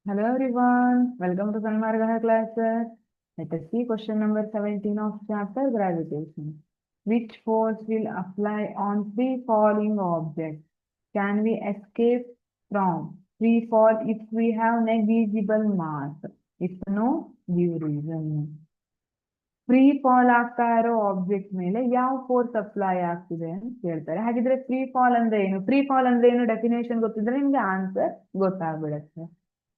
Hello everyone, welcome to Sanmargana classes. Let us see question number 17 of chapter gravitation. Which force will apply on free falling objects? Can we escape from free fall if we have negligible mass? If no, give reason. Free fall ಆಗ್ತಾ ಇರೋ object ಮೇಲೆ ಯಾವ force apply ಆಗ್ತಿದೆ ಅಂತ ಕೇಳ್ತಾರೆ. ಹಾಗಿದ್ರೆ free fall ಅಂದ್ರೆ ಏನು? ಫ್ರೀ ಫಾಲ್ ಅಂದ್ರೆ ಏನು ಡೆಫಿನೇಷನ್ ಗೊತ್ತಿದ್ರೆ ನಿಮ್ಗೆ ಆನ್ಸರ್ ಗೊತ್ತಾಗ್ಬಿಡುತ್ತೆ.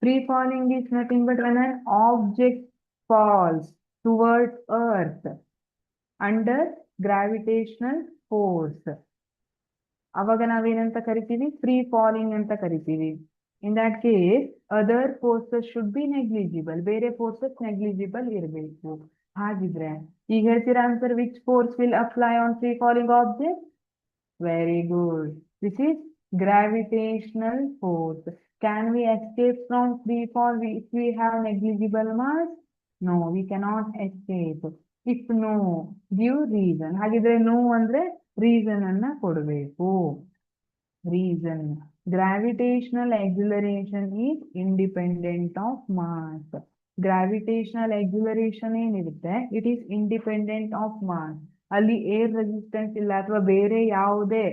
Free falling is nothing but when an object falls towards earth under gravitational force, ಅವಾಗ ನಾವೇನಂತ ಕರಿತೀವಿ? ಫ್ರೀ ಫಾಲಿಂಗ್ ಅಂತ ಕರಿತೀವಿ. In that case other forces should be negligible, ಬೇರೆ ಫೋರ್ಸಸ್ ನೆಗ್ಲಿಜಿಬಲ್ ಇರಬೇಕು. ಹಾಗಿದ್ರೆ ಈಗ ಹೇಳ್ತೀರಾ answer, which force will apply on free falling object? Very good, this is gravitational force. Can we escape from free fall if we have negligible mass? No, we cannot escape. If no, give reason. ಹಾಗಿದ್ರೆ no ಅಂದ್ರೆ reason ಅನ್ನ ಕೊಡಬೇಕು. Reason: gravitational acceleration is independent of mass. Gravitational acceleration ಏನಿರುತ್ತೆ, it is independent of mass. ಅಲ್ಲಿ air resistance ಇಲ್ಲ ಅಥವಾ ಬೇರೆ ಯಾವುದೇ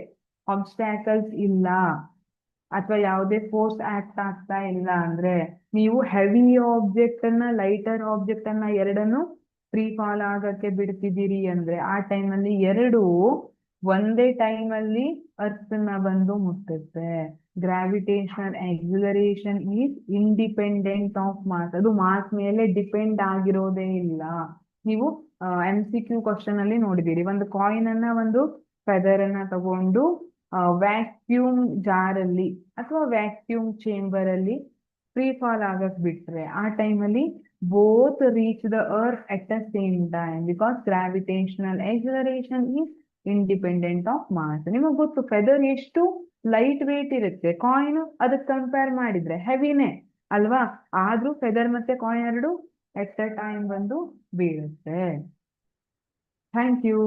ಆಬ್ಸ್ಟ್ಯಾಕಲ್ಸ್ ಇಲ್ಲ ಅಥವಾ ಯಾವುದೇ ಫೋರ್ಸ್ ಆಕ್ಟ್ ಆಗ್ತಾ ಇಲ್ಲ ಅಂದ್ರೆ, ನೀವು ಹೆವಿ ಆಬ್ಜೆಕ್ಟ್ ಅನ್ನ ಲೈಟರ್ ಆಬ್ಜೆಕ್ಟ್ ಅನ್ನ ಎರಡನ್ನು ಫ್ರೀ ಫಾಲ್ ಆಗಕ್ಕೆ ಬಿಡ್ತಿದ್ದೀರಿ ಅಂದ್ರೆ, ಆ ಟೈಮಲ್ಲಿ ಎರಡು ಒಂದೇ ಟೈಮಲ್ಲಿ ಅರ್ತ್ ನ ಬಂದು ಮುಟ್ಟುತ್ತೆ. Gravitational acceleration is independent of mass. ಅದು ಮಾಸ್ ಮೇಲೆ ಡಿಪೆಂಡ್ ಆಗಿರೋದೇ ಇಲ್ಲ. ನೀವು MCQ ಕ್ವಶನ್ ಅಲ್ಲಿ ನೋಡಿದಿರಿ, ಒಂದು ಕಾಯಿನ್ ಅನ್ನ ಒಂದು ಫೆದರ್ ಅನ್ನ ತಗೊಂಡು ವ್ಯಾಕ್ಯೂಮ್ ಜಾರ್ ಅಲ್ಲಿ ಅಥವಾ ವ್ಯಾಕ್ಯೂಮ್ ಚೇಂಬರ್ ಅಲ್ಲಿ ಫ್ರೀ ಫಾಲ್ ಆಗಕ್ ಬಿಟ್ರೆ, ಆ ಟೈಮಲ್ಲಿ both reach the earth at the same time because gravitational acceleration is independent of mass. ನಿಮಗೆ ಗೊತ್ತು ಫೆದರ್ ಎಷ್ಟು ಲೈಟ್ ವೇಟ್ ಇರುತ್ತೆ, ಕಾಯಿನ್ ಅದಕ್ಕೆ ಕಂಪೇರ್ ಮಾಡಿದ್ರೆ ಹೆವಿನೇ ಅಲ್ವಾ? ಆದ್ರೂ ಫೆದರ್ ಮತ್ತೆ ಕಾಯಿನ್ ಎರಡು ಎಟ್ ಅ ಟೈಮ್ ಬಂದು ಬೀಳುತ್ತೆ. Thank you.